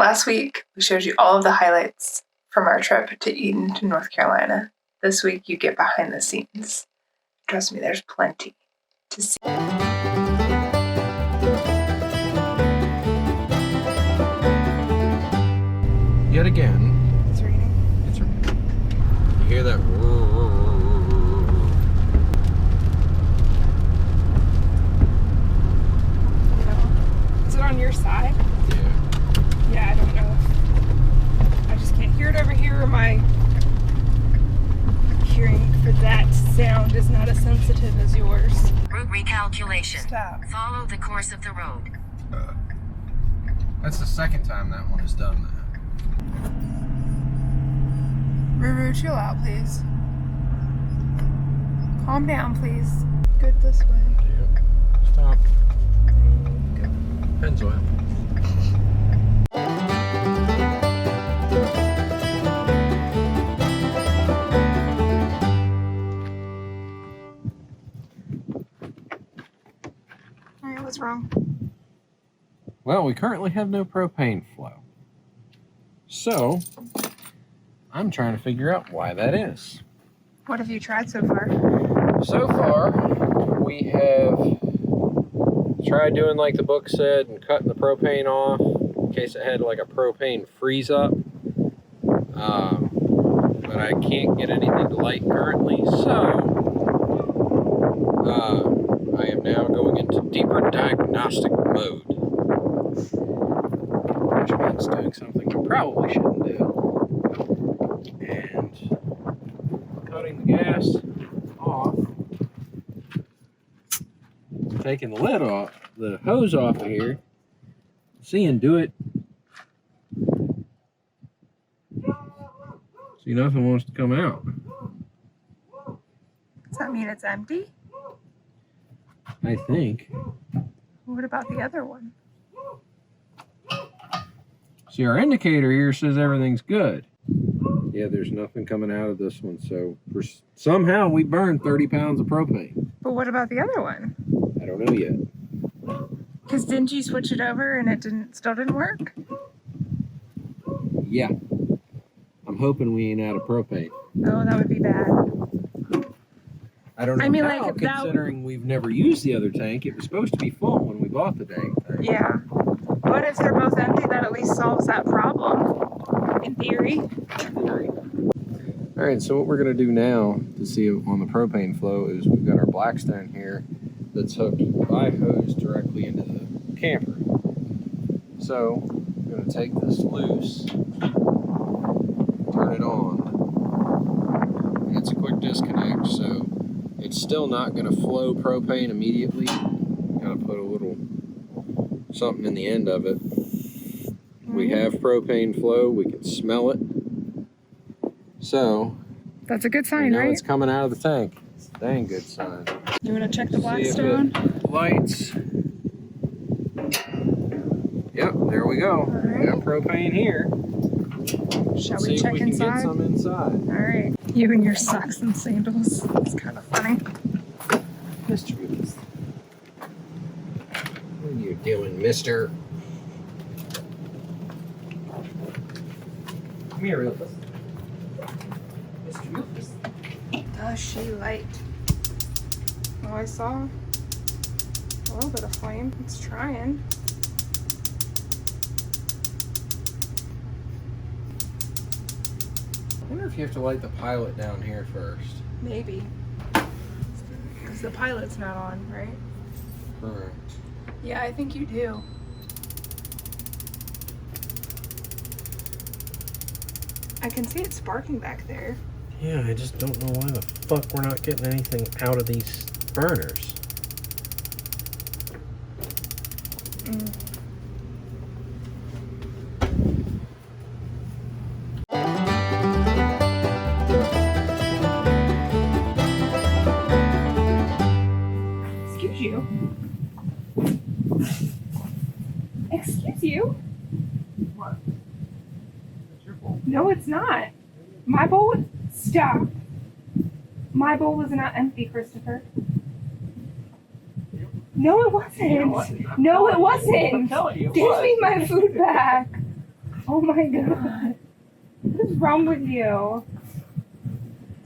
Last week, we showed you all of the highlights from our trip to Edenton, North Carolina. This week, you get behind the scenes. Trust me, there's plenty to see. Yet again. It's raining. It's raining. You hear that? Is it on your side? Yeah. Yeah, I don't know. I just can't hear it over here. My hearing for that sound is not as sensitive as yours. Route recalculation. Stop. Follow the course of the road. That's the second time that one has done that. Ruru, chill out, please. Calm down, please. Good this way. Yeah. Stop. There you go. Pennzoil. Alright, what's wrong? Well, we currently have no propane flow. So, I'm trying to figure out why that is. What have you tried so far? So far, we have tried doing like the book said and cutting the propane off in case it had like a propane freeze up. But I can't get anything to light currently, so I am now going into deeper diagnostic mode. Which means doing something we probably shouldn't do. And cutting the gas off, taking the lid off, the hose off of here, seeing do it. See, nothing wants to come out. Does that mean it's empty? I think. What about the other one? See, our indicator here says everything's good. Yeah, there's nothing coming out of this one, so somehow we burned 30 pounds of propane. But what about the other one? I don't know yet. Because didn't you switch it over and it still didn't work? Yeah. I'm hoping we ain't out of propane. Oh, that would be bad. I don't know I mean, how, like, considering we've never used the other tank. It was supposed to be full when we bought the dang thing. Yeah. But if they're both empty, that at least solves that problem. In theory. All right, so what we're gonna do now to see on the propane flow is we've got our Blackstone here that's hooked by hose directly into the camper. So I'm gonna take this loose, turn it on. It's a quick disconnect, so it's still not gonna flow propane immediately. Gotta put a little something in the end of it. We have propane flow, we can smell it. So That's a good sign, right? It's coming out of the tank. It's a dang good sign. You want to check the See if Blackstone? it lights. Yep, there we go. Right. We got propane here. Shall See we if check we can inside? get some inside. All right. You and your socks and sandals. It's kind of funny. Mr. Rufus. What are you doing, mister? Come here, Rufus. Mr. Rufus. Does she light? Oh, I saw a little bit of flame. It's trying. I wonder if you have to light the pilot down here first. Maybe. Because the pilot's not on, right? Correct. Yeah, I think you do. I can see it sparking back there. Yeah, I just don't know why the fuck we're not getting anything out of these burners. Excuse you. Excuse you? What? It's your fault. No, it's not. My bowl was... Stop. My bowl was not empty, Christopher. No, it wasn't. You know what? No, it wasn't. I'm telling you, it Give was. me my food back. Oh my god. What is wrong with you?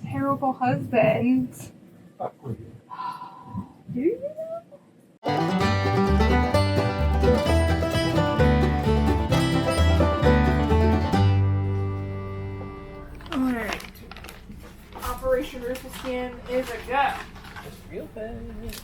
Terrible husband. Do you? Alright. Operation Rufus scan is a go. Just real fast.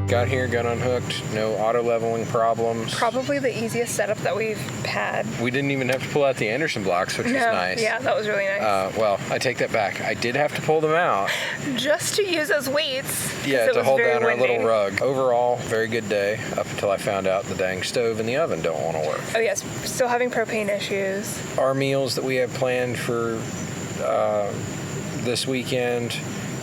Got here, got unhooked, no auto leveling problems. Probably the easiest setup that we've had. We didn't even have to pull out the Anderson blocks, which was nice. Yeah, that was really nice. Well, I take that back. I did have to pull them out. Just to use as weights. Yeah, to hold down our windy. little rug. Overall, very good day, up until I found out the dang stove and the oven don't want to work. Oh yes, still having propane issues. Our meals that we have planned for this weekend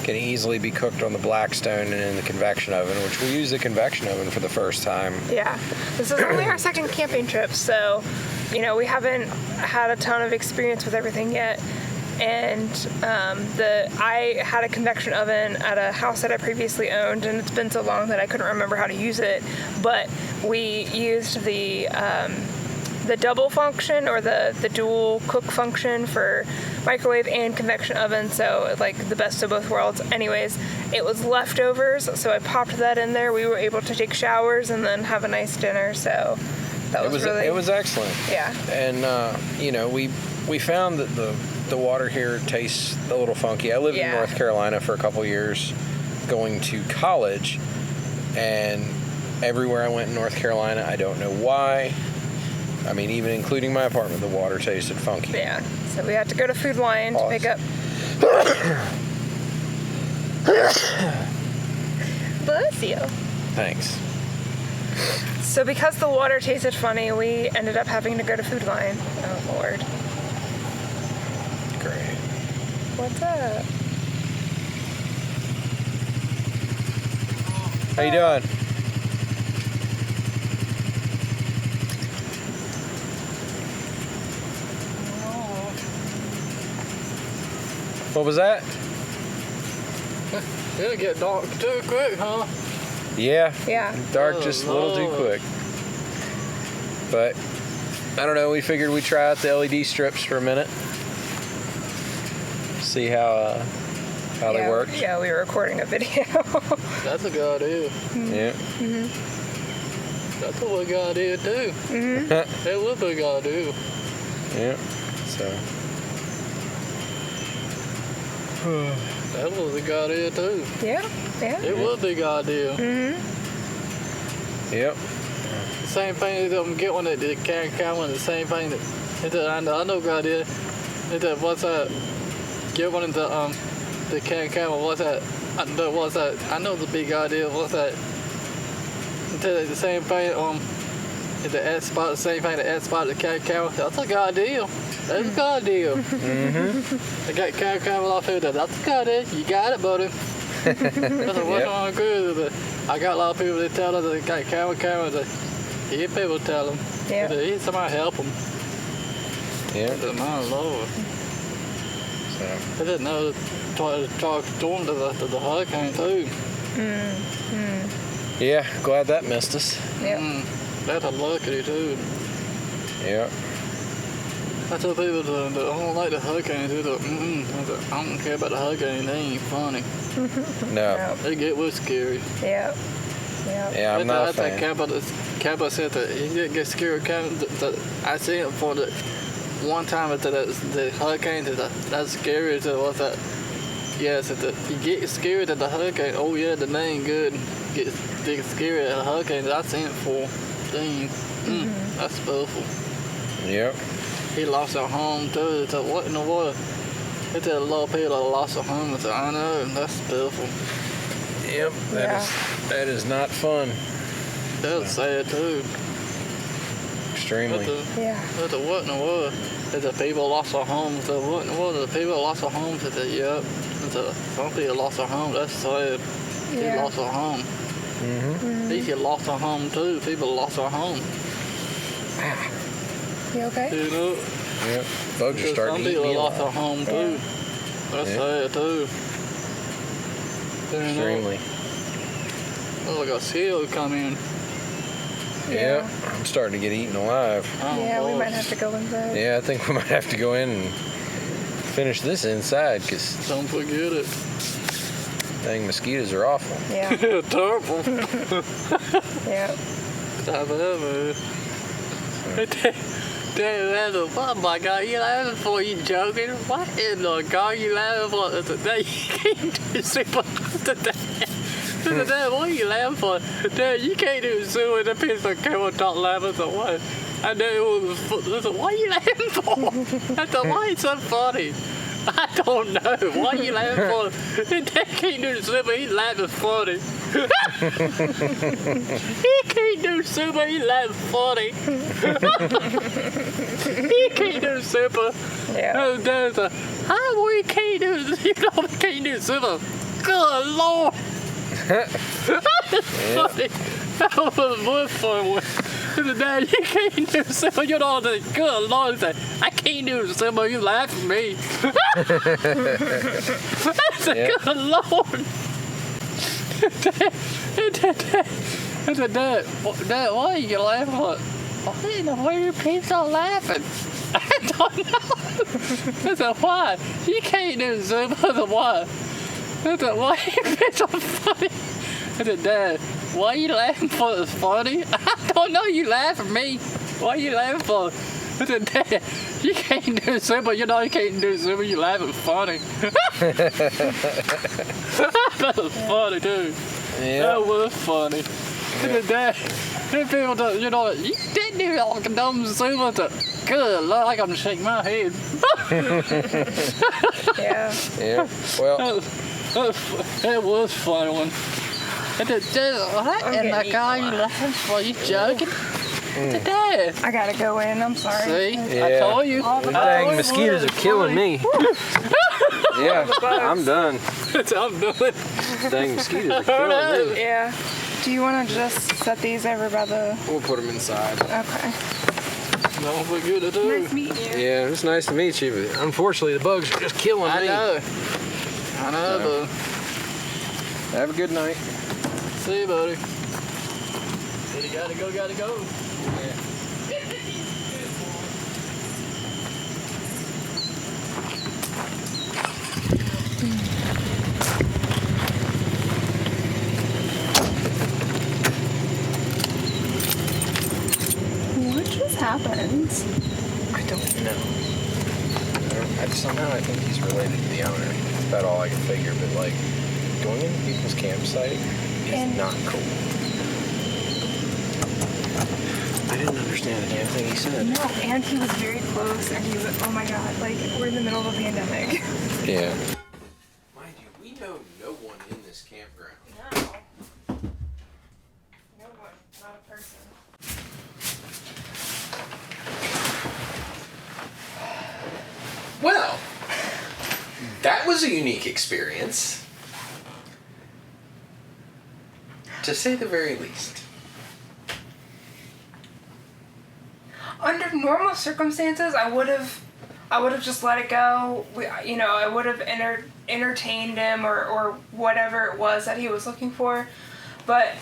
can easily be cooked on the Blackstone and in the convection oven, which we'll use the convection oven for the first time. Yeah, this is only our second camping trip, so, we haven't had a ton of experience with everything yet. And I had a convection oven at a house that I previously owned, and it's been so long that I couldn't remember how to use it. But we used the double function, or the dual cook function for microwave and convection oven, so like the best of both worlds. Anyways, it was leftovers, so I popped that in there. We were able to take showers and then have a nice dinner, so that was really... It was excellent. Yeah. And, we found that the water here tastes a little funky. I lived in North Carolina for a couple years going to college, and everywhere I went in North Carolina, I don't know why, I mean, even including my apartment, the water tasted funky. Yeah, so we had to go to Food Lion to pick up... Bless you. Thanks. So because the water tasted funny, we ended up having to go to Food Lion. Oh, Lord. Great. What's up? How you doing? What was that? It'll get dark too quick, huh? Yeah. Yeah. Dark just a little too quick. But I don't know, we figured we'd try out the LED strips for a minute. See how they work. Yeah, we were recording a video. That's a good idea. Yeah. That's a good idea too. It would be a good idea. Yeah. So. That was a good idea too. Yeah. It would be a good idea. Yep. Same thing that I'm getting one that the camera, the same thing that I know good idea. That what's that? Get one of the camera. What's that? What's that? I know the big idea. What's that? The same thing the ad spot, the same thing the ad spot, the camera. That's a good idea. That's a good idea. I got camera off here. That's a good idea. You got it, buddy. That's what's on good. I got a lot of people that tell us they got camera. They hear people tell them. Yeah. They need somebody help them. Yeah. My Lord. So. I didn't know to talk storm to the hurricane too. Yeah, glad that missed us. Yep. That's a lucky too. Yeah. I tell people that don't like the hurricanes. I don't care about the hurricane. They ain't funny. No. They get real scary. Yep. Yeah, I'm not a fan. Kappa said that he didn't get scared. I seen it for the one time that the hurricane. That's scary. Was that? Yes, you get scared at the hurricane. Oh yeah, the name good. Get scared at the hurricane. I seen it for. Dang. That's beautiful. Yep. He lost our home too. It's what in the world? It's a lot of people that lost their home. It's I know. That's beautiful. Yep. That is not fun. That's sad too. Extremely. That's a what in the world? It's the people lost their homes. The what in the world? The people lost their homes. It's a yep. Some people lost their home. That's sad. They lost their home. These people lost their home too. People lost their home. You okay? You know? Yep. Folks are starting to eat me Some people lost their alive. home too. That's sad too. Extremely. Oh, like a seal come in. Yeah, I'm starting to get eaten alive. Yeah, we might have to go inside. Yeah, I think we might have to go in and finish this inside because Don't forget it. dang mosquitoes are awful. Yeah. Terrible. Yeah. Stop that, man. Oh my God, you laughing for? You joking? What in the God you laughing for? Today you can't do super today. What are you laughing for? Dad, you can't do super. The piece of camera don't laugh at the what? I know. What are you laughing for? I thought, why is so funny? I don't know. Why are you laughing for? Dad can't do super. He's laughing funny. He can't do super. He's laughing funny. He can't do super. Yeah. Oh, Dad's how we can't do? You know we can't do super. Good Lord. Funny. That was more fun one. Dad, you can't do super. You know the good Lord. I can't do super. You laugh at me. That's a good Lord. Dad, why are you laughing? Why in the way you people are laughing? I don't know. I said, why? You can't do super. The why? I said, why you people are funny? I said, Dad, why are you laughing for? It's funny. I don't know. You laugh at me. Why are you laughing for? I said, Dad, you can't do super. You know you can't do super. You laugh at funny. That was funny too. Yeah. That was funny. I said, Dad, people don't, you know, you didn't do all the dumb super. Good Lord, I gotta shake my head. Yeah. Yeah. Well, That was fun one. And the getting guy you laughing for? You joking? Dad. I gotta go in. I'm sorry. See? I Yeah. told you. dang mosquitoes are killing me. Yeah, I'm done. I'm done. Dang mosquitoes are killing me. Yeah. Do you want to just set these over by the? We'll put them inside. Okay. Don't forget to do. Nice meeting you. Yeah, it's nice to meet you, but unfortunately the bugs are just killing me. I know, but Have a good night. see you, buddy. You gotta go. What just happened? I don't know. Somehow I think he's related to the owner. That's about all I can figure, but like, going into people's campsite is not cool. I didn't understand a damn thing he said. No, and he was very close, and he was, oh my God, like, we're in the middle of a pandemic. Yeah. Mind you, we know no one in this campground. No. No one, not a person. Well, that was a unique experience, to say the very least. Under normal circumstances, I would have just let it go. I would have entertained him or whatever it was that he was looking for. But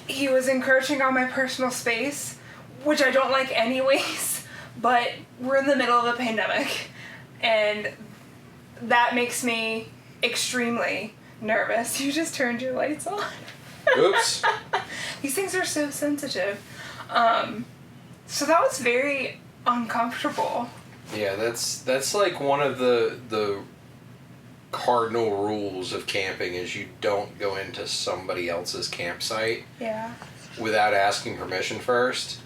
he was encroaching on my personal space, which I don't like anyways. But we're in the middle of a pandemic, and that makes me extremely nervous. You just turned your lights on. Oops. These things are so sensitive. So that was very uncomfortable. Yeah, that's like one of the cardinal rules of camping is you don't go into somebody else's campsite Yeah. without asking permission first.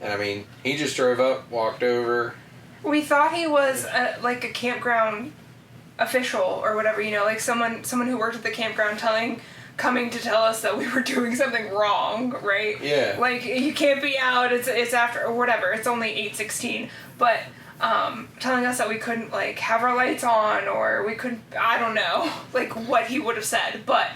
And I mean, he just drove up, walked over. We thought he was like a campground official or whatever, like someone who worked at the campground coming to tell us that we were doing something wrong, right? Yeah. Like, you can't be out, it's after, or whatever, it's only 8:16, but telling us that we couldn't, like, have our lights on, or we couldn't, I don't know, like, what he would have said, but,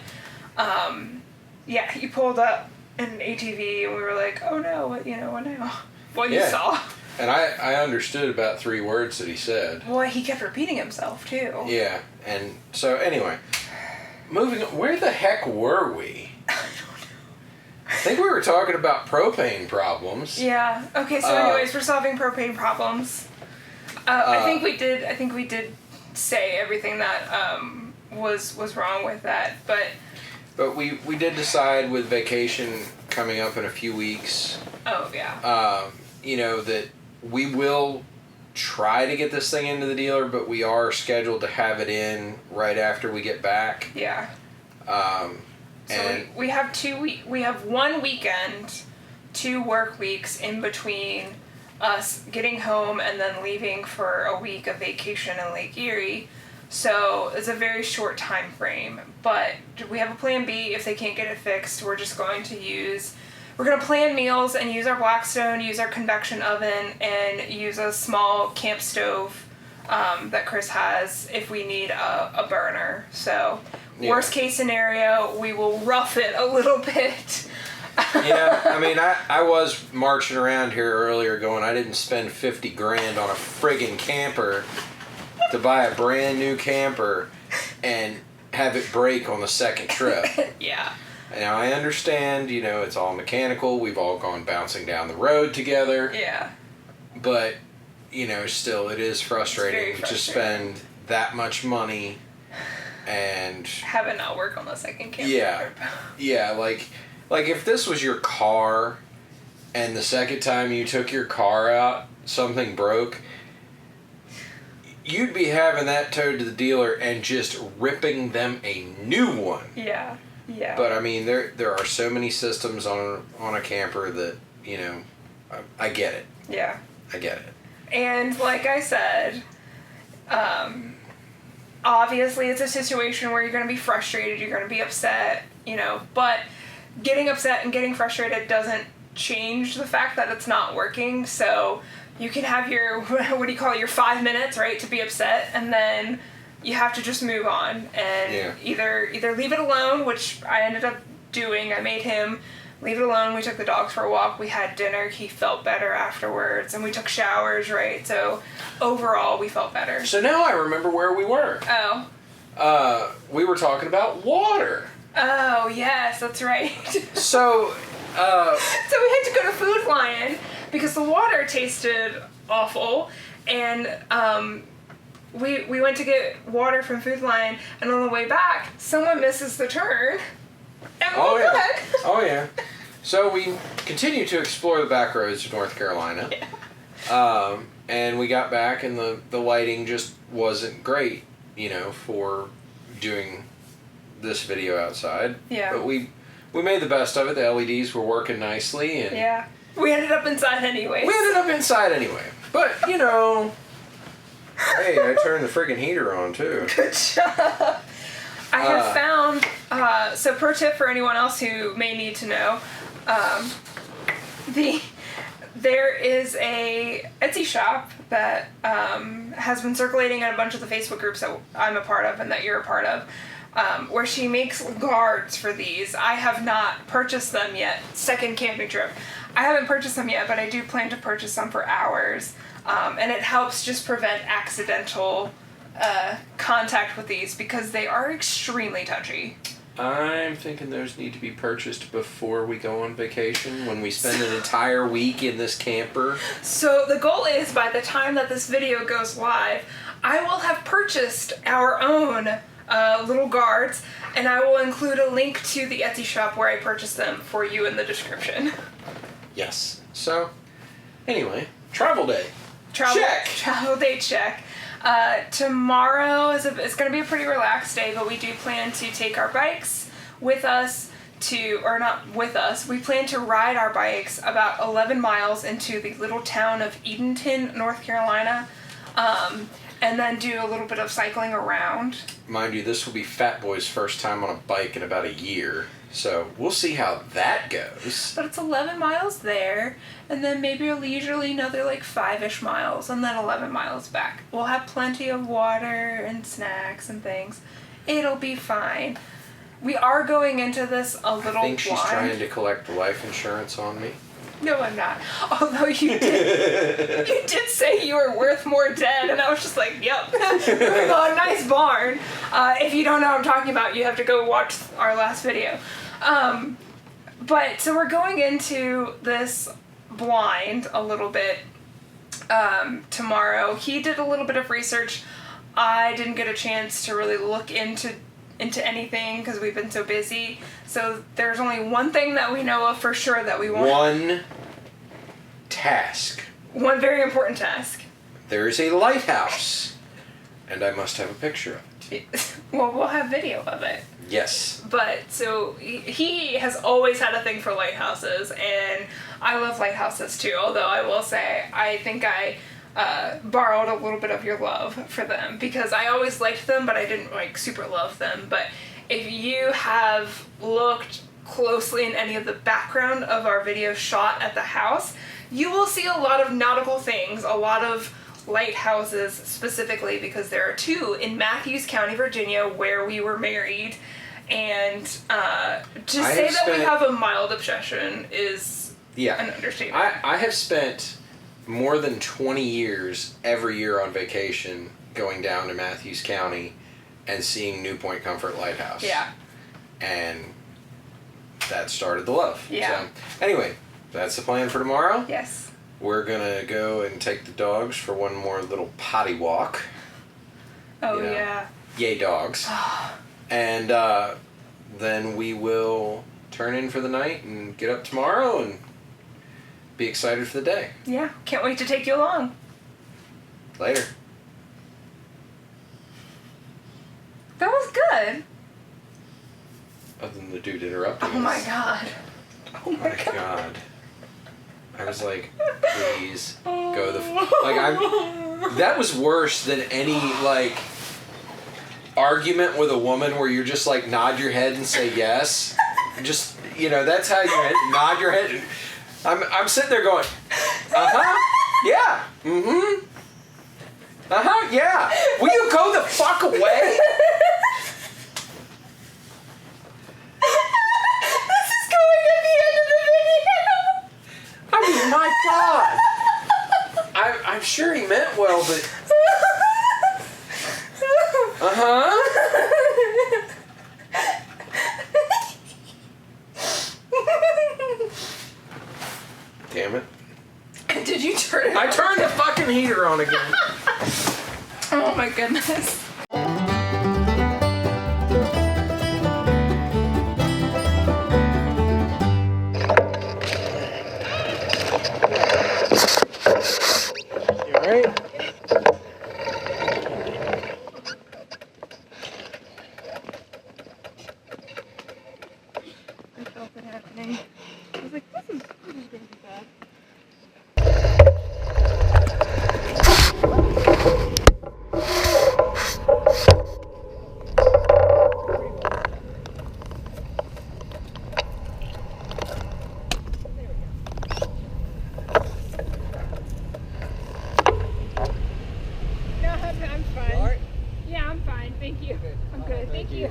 yeah, he pulled up in an ATV, and we were like, oh no, what now? What you saw. And I understood about 3 words that he said. Well, he kept repeating himself, too. Yeah, and so anyway, moving on, where the heck were we? I think we were talking about propane problems. Yeah. Okay. So, anyways, we're solving propane problems. I think we did say everything that was wrong with that, But we did decide with vacation coming up in a few weeks. Oh yeah. That we will try to get this thing into the dealer, but we are scheduled to have it in right after we get back. Yeah. So and we have 1 weekend, 2 work weeks in between us getting home and then leaving for a week of vacation in Lake Erie. So it's a very short time frame, but we have a plan B if they can't get it fixed. We're going to plan meals and use our Blackstone, use our convection oven, and use a small camp stove that Chris has if we need a burner. So worst case scenario, we will rough it a little bit. Yeah, I mean, I was marching around here earlier going, I didn't spend $50,000 on a friggin' camper to buy a brand new camper and have it break on the second trip. Yeah. Now, I understand, it's all mechanical. We've all gone bouncing down the road together. Yeah. But, still, it is frustrating to spend that much money and have it not work on the second camper trip. Yeah, like if this was your car and the second time you took your car out, something broke, you'd be having that towed to the dealer and just ripping them a new one. Yeah. Yeah. But I mean, there are so many systems on a camper that, I get it. Yeah. I get it. And like I said, obviously it's a situation where you're going to be frustrated, you're going to be upset, but getting upset and getting frustrated doesn't change the fact that it's not working. So you can have your, your 5 minutes, right, to be upset, and then you have to just move on and either leave it alone, which I ended up doing. I made him leave it alone. We took the dogs for a walk. We had dinner. He felt better afterwards, and we took showers, right? So overall, we felt better. So now I remember where we were. Oh. We were talking about water. Oh, yes, that's right. So we had to go to Food Lion because the water tasted awful, and we went to get water from Food Lion, and on the way back, someone misses the turn. And Oh yeah. So we continued to explore the back roads of North Carolina. Yeah. And we got back, and the lighting just wasn't great, for doing this video outside. Yeah. But we made the best of it. The LEDs were working nicely, and yeah. We ended up inside anyway. But hey, I turned the friggin' heater on too. Good job. I have found, so pro tip for anyone else who may need to know, there is a Etsy shop that has been circulating in a bunch of the Facebook groups that I'm a part of and that you're a part of, where she makes guards for these. I have not purchased them yet. Second camping trip. I haven't purchased them yet, but I do plan to purchase them for ours. And it helps just prevent accidental contact with these because they are extremely touchy. I'm thinking those need to be purchased before we go on vacation, when we spend an entire week in this camper. So the goal is, by the time that this video goes live, I will have purchased our own little guards, and I will include a link to the Etsy shop where I purchased them for you in the description. Yes. So, anyway, travel day. Check. Travel day check. Tomorrow is going to be a pretty relaxed day, but we do plan to take our bikes with us we plan to ride our bikes about 11 miles into the little town of Edenton, North Carolina, and then do a little bit of cycling around. Mind you, this will be Fat Boy's first time on a bike in about a year, so we'll see how that goes. But it's 11 miles there, and then maybe leisurely another 5-ish miles, and then 11 miles back. We'll have plenty of water and snacks and things. It'll be fine. We are going into this a little blind. I think she's trying to collect life insurance on me. No, I'm not. Although you did say you were worth more dead, and I was just like, yep. Oh, nice barn. If you don't know what I'm talking about, you have to go watch our last video. But so we're going into this blind a little bit tomorrow. He did a little bit of research. I didn't get a chance to really look into anything because we've been so busy. So there's only one thing that we know of for sure that we want. One task. One very important task. There is a lighthouse, and I must have a picture of it. Well, we'll have video of it. Yes. But so he has always had a thing for lighthouses, and I love lighthouses too. Although I will say, I think I borrowed a little bit of your love for them because I always liked them, but I didn't like super love them. But if you have looked closely in any of the background of our video shot at the house, you will see a lot of nautical things, a lot of lighthouses specifically because there are two in Matthews County, Virginia, where we were married. And to say that we have a mild obsession is an understatement. I have spent more than 20 years every year on vacation going down to Matthews County and seeing New Point Comfort Lighthouse. Yeah. And that started the love. Yeah. So, anyway, that's the plan for tomorrow. Yes. We're going to go and take the dogs for one more little potty walk. Oh, yeah. Yay, dogs. And then we will turn in for the night and get up tomorrow and be excited for the day. Yeah. Can't wait to take you along. Later. That was good. Other than the dude interrupting Oh, my us. God. Oh, my God. I was like, please go the that was worse than any like argument with a woman where you're just like nod your head and say yes. Just that's how you nod your head. I'm sitting there going, yeah, yeah. Will you go the fuck away? This is going at the end of the video. I mean, my God. I'm sure he meant well, but... Damn it. Did you turn it I on? turned the fucking heater on again. Oh my goodness. You alright? I felt it happening. I was like, this is going to be bad. No, I'm fine. You alright? Yeah, I'm fine. Thank you. I'm good. Thank you.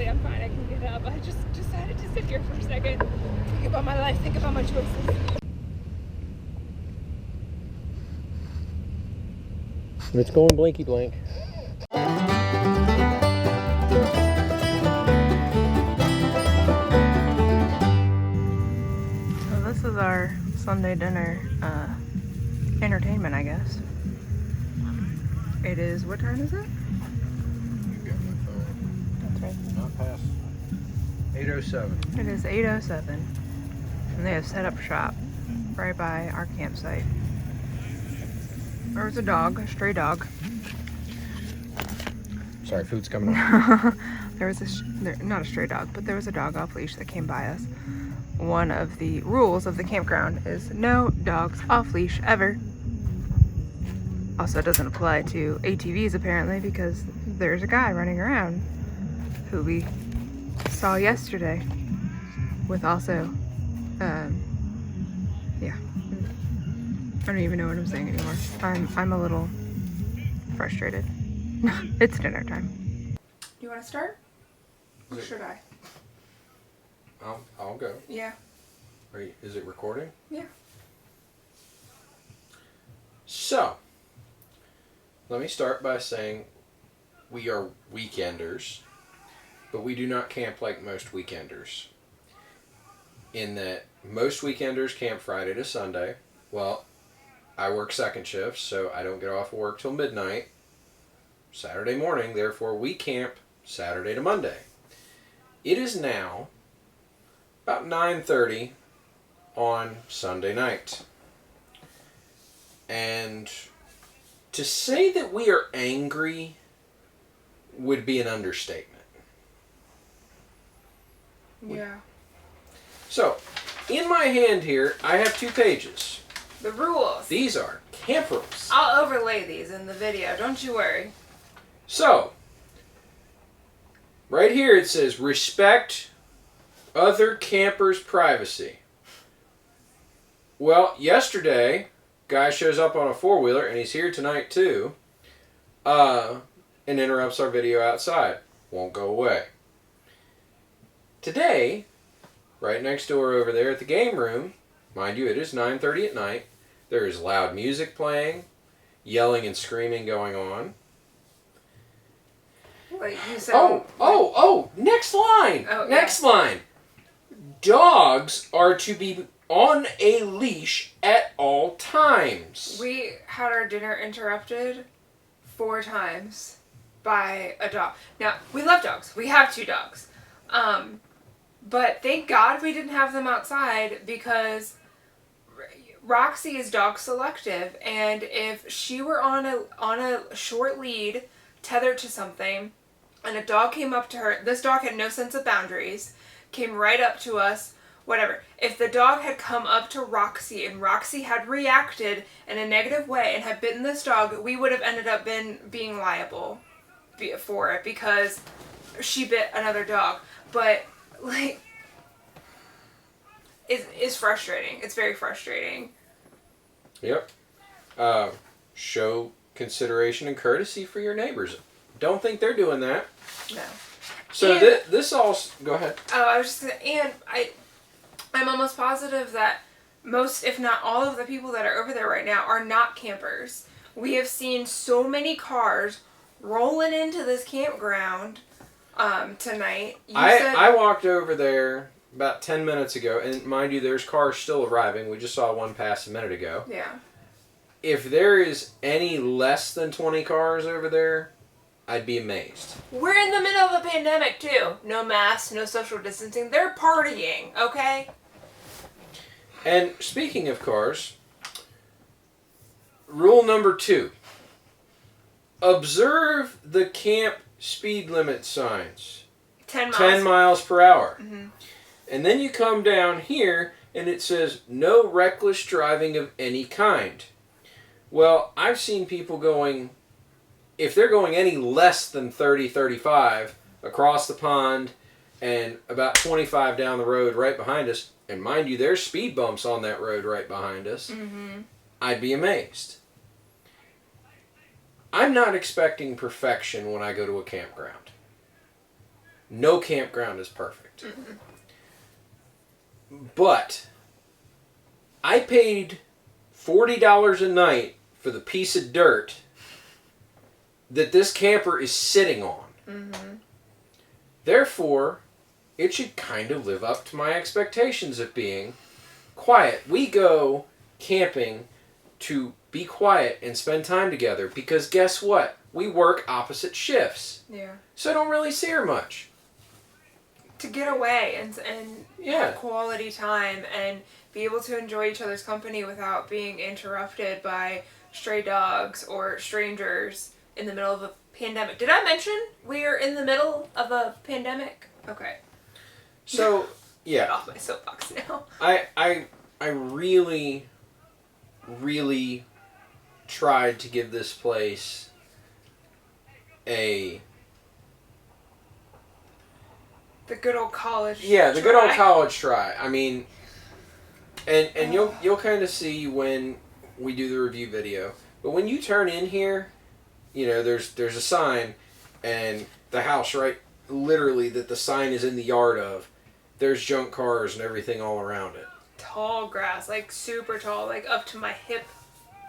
I'm fine. I can get up. I just decided to sit here for a second. Think about my life. Think about my choices. It's going blinky blink. So this is our Sunday dinner entertainment, I guess. It is, what time is it? That's right. Not past 8:07. It is 8:07, and they have set up shop right by our campsite. There was a dog, a stray dog. Sorry, food's coming up. There was not a stray dog, but there was a dog off leash that came by us. One of the rules of the campground is no dogs off leash ever. Also, it doesn't apply to ATVs apparently because there's a guy running around who we saw yesterday with also, yeah. I don't even know what I'm saying anymore. I'm a little frustrated. It's dinner time. You want to start? Or should I? I'll go. Yeah. Is it recording? Yeah. So, let me start by saying we are weekenders, but we do not camp like most weekenders. In that most weekenders camp Friday to Sunday. Well, I work second shift, so I don't get off of work till midnight Saturday morning. Therefore, we camp Saturday to Monday. It is now about 9:30 on Sunday night. And to say that we are angry would be an understatement. Yeah. So, in my hand here, I have 2 pages. The rules. These are camp rules. I'll overlay these in the video. Don't you worry. So, right here it says, respect other campers' privacy. Well, yesterday, guy shows up on a 4-wheeler, and he's here tonight too, and interrupts our video outside. Won't go away. Today, right next door over there at the game room, mind you, it is 9:30 at night, there is loud music playing, yelling and screaming going on. Like you said. Next line. Oh, Next line. Dogs are to be on a leash at all times. We had our dinner interrupted 4 times by a dog. Now, we love dogs. We have 2 dogs. But thank God we didn't have them outside, because Roxy is dog selective, and if she were on a short lead tethered to something and a dog came up to her, this dog had no sense of boundaries, came right up to us, whatever. If the dog had come up to Roxy and Roxy had reacted in a negative way and had bitten this dog, we would have ended up being liable for it because she bit another dog. But, like, it's frustrating. It's very frustrating. Yep. Show consideration and courtesy for your neighbors. Don't think they're doing that. No. So And- this all... Go ahead. Oh, I was just gonna, and I'm almost positive that most, if not all of the people that are over there right now are not campers. We have seen so many cars rolling into this campground tonight. I walked over there about 10 minutes ago, and mind you, there's cars still arriving. We just saw one pass a minute ago. Yeah. If there is any less than 20 cars over there, I'd be amazed. We're in the middle of a pandemic too. No masks, no social distancing. They're partying, okay? And speaking of cars, rule number 2. Observe the camp speed limit signs. 10 miles. 10 miles per hour. Mm-hmm. And then you come down here and it says no reckless driving of any kind. Well, I've seen people going, if they're going any less than 30, 35 across the pond and about 25 down the road right behind us, and mind you, there's speed bumps on that road right behind us, I'd be amazed. I'm not expecting perfection when I go to a campground. No campground is perfect. But I paid $40 a night for the piece of dirt that this camper is sitting on. Therefore, it should kind of live up to my expectations of being quiet. We go camping to be quiet and spend time together because guess what? We work opposite shifts. Yeah. So I don't really see her much. To get away and Yeah. have quality time and be able to enjoy each other's company without being interrupted by stray dogs or strangers in the middle of a pandemic. Did I mention we are in the middle of a pandemic? Okay. So, yeah. Off my soapbox now. I really, really tried to give this place The good old college. the good old try. college try. I mean, and you'll kind of see when we do the review video. But when you turn in here, you know, there's a sign, and the house right literally that the sign is in the yard of. there's junk cars and everything all around it. Tall grass, like super tall, like up to my hip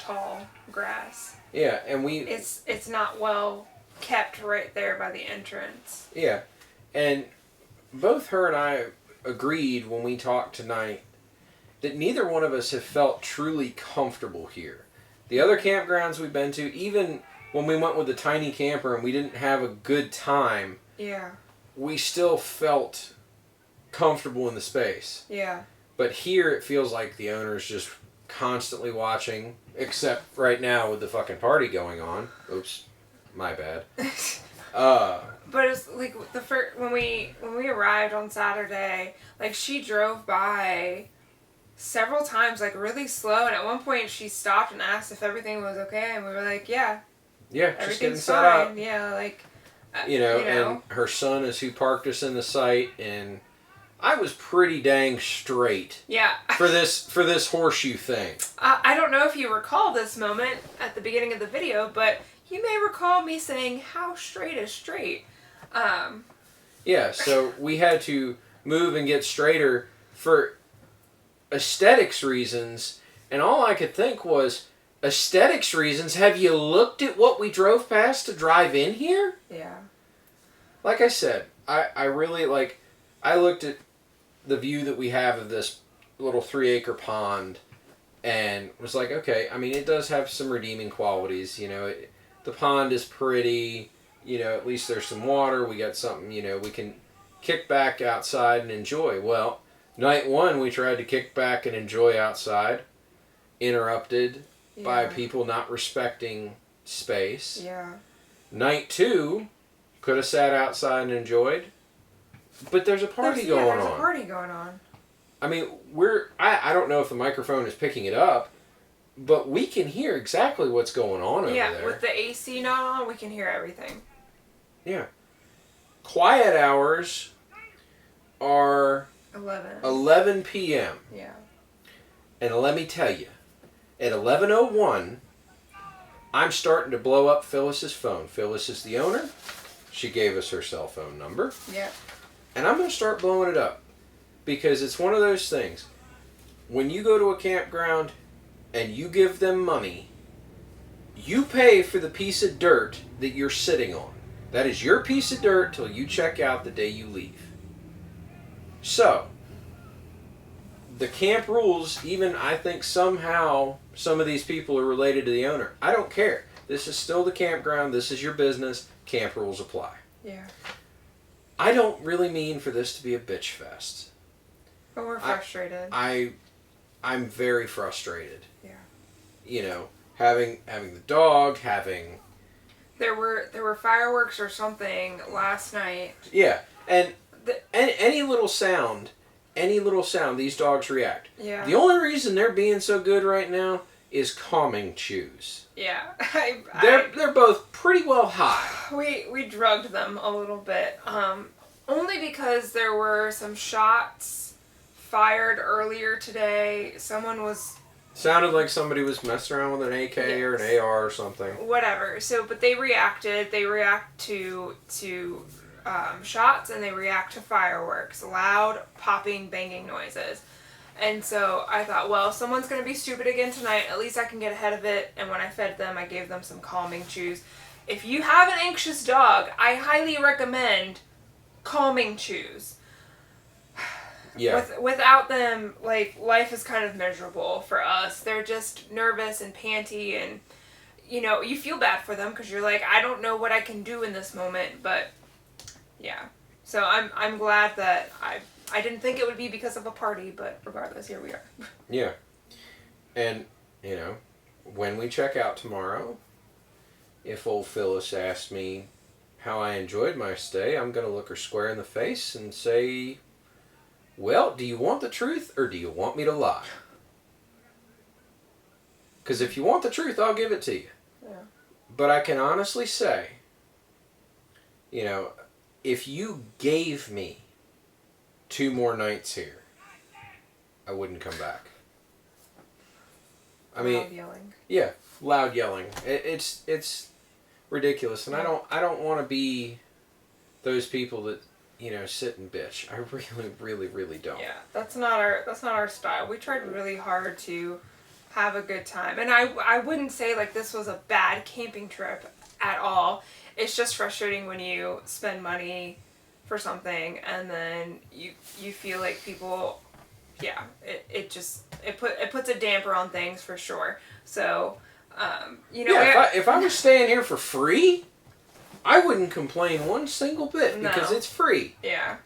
tall grass. Yeah, and It's not well kept right there by the entrance. Yeah, and both her and I agreed when we talked tonight that neither one of us have felt truly comfortable here. The other campgrounds we've been to, even when we went with the tiny camper and we didn't have a good time, Yeah. we still felt comfortable in the space. Yeah. But here it feels like the owner's just constantly watching, except right now with the fucking party going on. Oops, my bad. But it's like the first when we arrived on Saturday, like she drove by several times, like really slow, and at one point she stopped and asked if everything was okay, and we were like, yeah, just getting everything's set fine. up. Yeah, like And her son is who parked us in the site, and I was pretty dang straight. Yeah. For this horseshoe thing. I don't know if you recall this moment at the beginning of the video, but you may recall me saying, "How straight is straight?" Yeah, so we had to move and get straighter for aesthetics reasons, and all I could think was, aesthetics reasons? Have you looked at what we drove past to drive in here? Yeah. Like I said, I really, like, I looked at the view that we have of this little 3-acre pond and was like, okay, I mean, it does have some redeeming qualities, you know, the pond is pretty, you know, at least there's some water, we got something, you know, we can kick back outside and enjoy. Well, night one we tried to kick back and enjoy outside, interrupted by people not respecting space. Yeah. Night two, could have sat outside and enjoyed, but there's a party going on. There's a party going on. I mean, I don't know if the microphone is picking it up, but we can hear exactly what's going on over there. Yeah, with the AC not on, we can hear everything. Yeah. Quiet hours are 11 p.m. Yeah. And let me tell you, at 11:01, I'm starting to blow up Phyllis's phone. Phyllis is the owner. She gave us her cell phone number. Yeah. And I'm going to start blowing it up. Because it's one of those things. When you go to a campground and you give them money, you pay for the piece of dirt that you're sitting on. That is your piece of dirt till you check out the day you leave. So, the camp rules, even I think somehow some of these people are related to the owner. I don't care. This is still the campground. This is your business. Camp rules apply. Yeah. I don't really mean for this to be a bitch fest. But we're frustrated. I'm very frustrated. Yeah. You know, having the dog, having... There were fireworks or something last night. Yeah, and any little sound, these dogs react. Yeah. The only reason they're being so good right now is calming chews. Yeah. They're both pretty well high. We drugged them a little bit. Only because there were some shots fired earlier today. Sounded like somebody was messing around with an AK or an AR or something. Whatever. So, but they reacted. They react to shots, and they react to fireworks. Loud, popping, banging noises. And so I thought, well, if someone's going to be stupid again tonight, at least I can get ahead of it. And when I fed them, I gave them some calming chews. If you have an anxious dog, I highly recommend calming chews. Yeah. Without them, like, life is kind of miserable for us. They're just nervous and panty, and, you know, you feel bad for them because you're like, I don't know what I can do in this moment, but, yeah. So I'm glad that I didn't think it would be because of a party, but regardless, here we are. Yeah. And, you know, when we check out tomorrow, if old Phyllis asks me how I enjoyed my stay, I'm going to look her square in the face and say... Well, do you want the truth or do you want me to lie? Because if you want the truth, I'll give it to you. Yeah. But I can honestly say, you know, if you gave me 2 more nights here, I wouldn't come back. I mean, Loud yelling. Yeah, loud yelling. It's ridiculous, and I don't want to be those people that sit and bitch. I really don't. Yeah, that's not our style. We tried really hard to have a good time, and I wouldn't say like this was a bad camping trip at all. It's just frustrating when you spend money for something and then you feel like people, it puts a damper on things for sure. So, if I was staying here for free, I wouldn't complain one single bit because it's free. Yeah.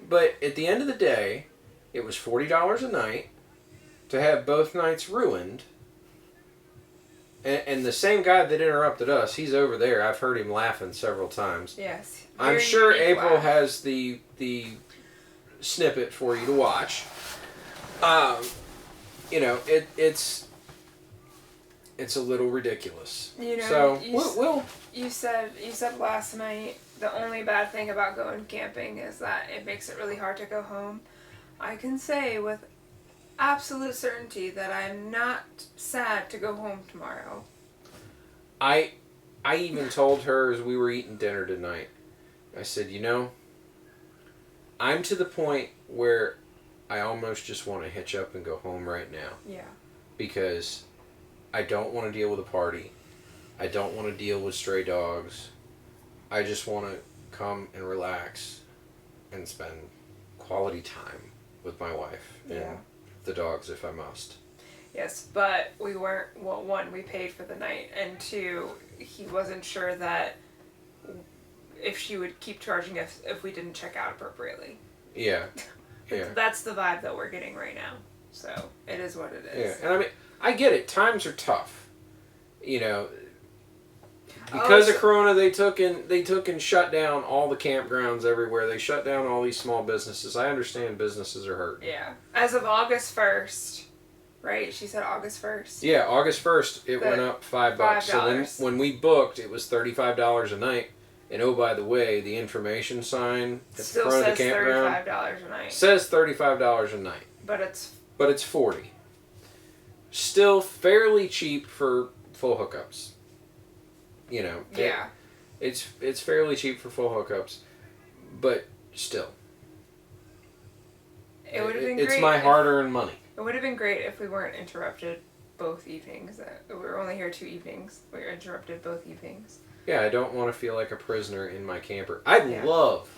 But at the end of the day, it was $40 a night to have both nights ruined. And the same guy that interrupted us, he's over there. I've heard him laughing several times. Yes. I'm sure April has the snippet for you to watch. It's a little ridiculous. So you said last night the only bad thing about going camping is that it makes it really hard to go home. I can say with absolute certainty that I'm not sad to go home tomorrow. I even told her as we were eating dinner tonight, I said, I'm to the point where I almost just want to hitch up and go home right now. Yeah. Because I don't want to deal with a party. I don't want to deal with stray dogs. I just want to come and relax and spend quality time with my wife and the dogs if I must. Yes, but we weren't, well, one, we paid for the night, and two, he wasn't sure that if she would keep charging us if we didn't check out appropriately. Yeah. That's the vibe that we're getting right now. So, it is what it is. Yeah, and I mean, I get it. Times are tough. Because of Corona, they took and shut down all the campgrounds everywhere. They shut down all these small businesses. I understand businesses are hurting. Yeah. As of August 1st, right? She said August 1st. Yeah, August 1st, it went up $5. So when we booked, it was $35 a night. And oh, by the way, the information sign at the front of the campground $35 a night. Says $35 a night. But it's $40. Still fairly cheap for full hookups. It's fairly cheap for full hookups, but still, it would have been great. It's my hard-earned money. It would have been great if we weren't interrupted both evenings. We were only here 2 evenings. We were interrupted both evenings. Yeah, I don't want to feel like a prisoner in my camper. I love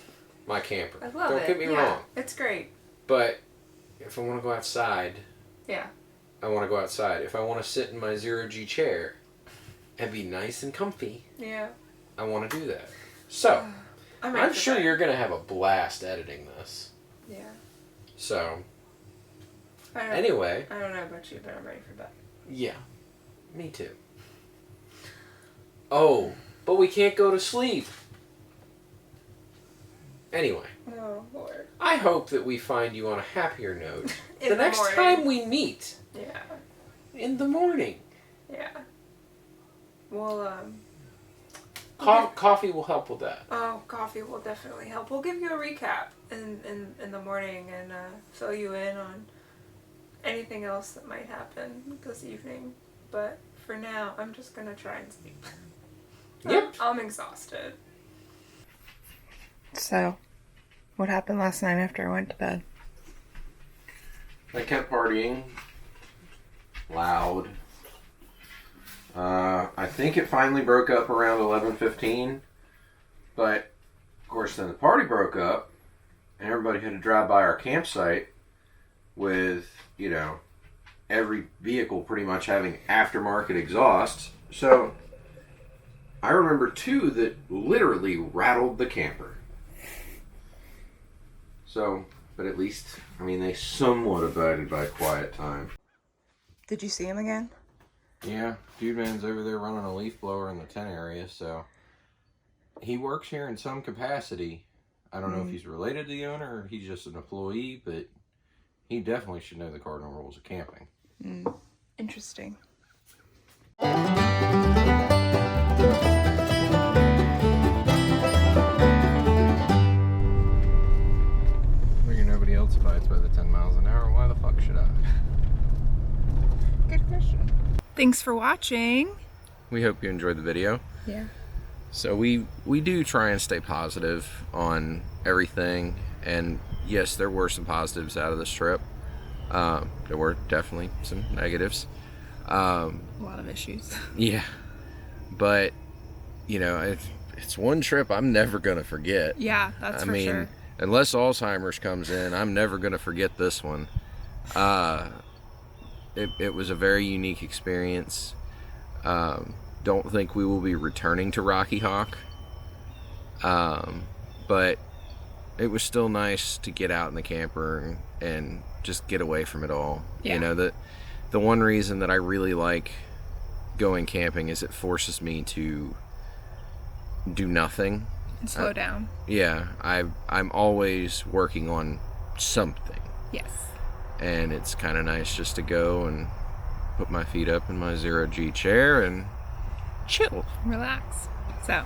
my camper. I love it. Don't get me wrong. It's great. But if I want to go outside, I want to go outside. If I want to sit in my zero-G chair and be nice and comfy, I want to do that. So, I'm sure you're going to have a blast editing this. Yeah. So, anyway. I don't know about you, but I'm ready for bed. Yeah. Me too. Oh, but we can't go to sleep. Anyway. Oh, Lord. I hope that we find you on a happier note the next time we meet. Yeah. In the morning. Yeah. Well, coffee will help with that. Oh, coffee will definitely help. We'll give you a recap in the morning and fill you in on anything else that might happen this evening. But for now, I'm just gonna try and sleep. Yep. I'm exhausted. So, what happened last night after I went to bed? I kept partying. Loud. I think it finally broke up around 11:15, but of course then the party broke up and everybody had to drive by our campsite with, every vehicle pretty much having aftermarket exhaust. So I remember two that literally rattled the camper. So, but at least, they somewhat abided by quiet time. Did you see him again? Yeah, dude man's over there running a leaf blower in the tent area, so he works here in some capacity. I don't know if he's related to the owner or he's just an employee, but he definitely should know the cardinal rules of camping. Interesting. Figure nobody else abides by the 10 miles an hour. Why the fuck should I? Good question. Thanks for watching. We hope you enjoyed the video. Yeah. So we do try and stay positive on everything, and yes, there were some positives out of this trip. There were definitely some negatives. A lot of issues. Yeah, but you know, it's one trip I'm never gonna forget. Yeah, that's for sure. Unless Alzheimer's comes in, I'm never gonna forget this one. It was a very unique experience. Don't think we will be returning to Rocky Hock. But it was still nice to get out in the camper and just get away from it all. Yeah. You know, the one reason that I really like going camping is it forces me to do nothing. And slow down. Yeah, I'm always working on something. Yes. And it's kind of nice just to go and put my feet up in my 0G chair and chill. Relax. So,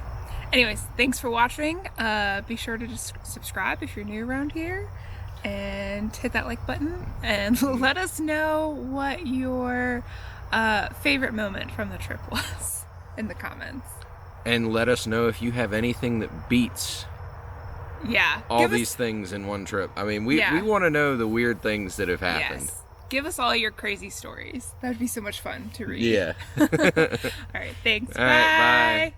anyways, thanks for watching. Be sure to just subscribe if you're new around here, and hit that like button, and let us know what your favorite moment from the trip was in the comments. And let us know if you have anything that beats all these things in one trip. I mean, we want to know the weird things that have happened. Yes. Give us all your crazy stories. That would be so much fun to read. Yeah. All right, thanks. All right, bye.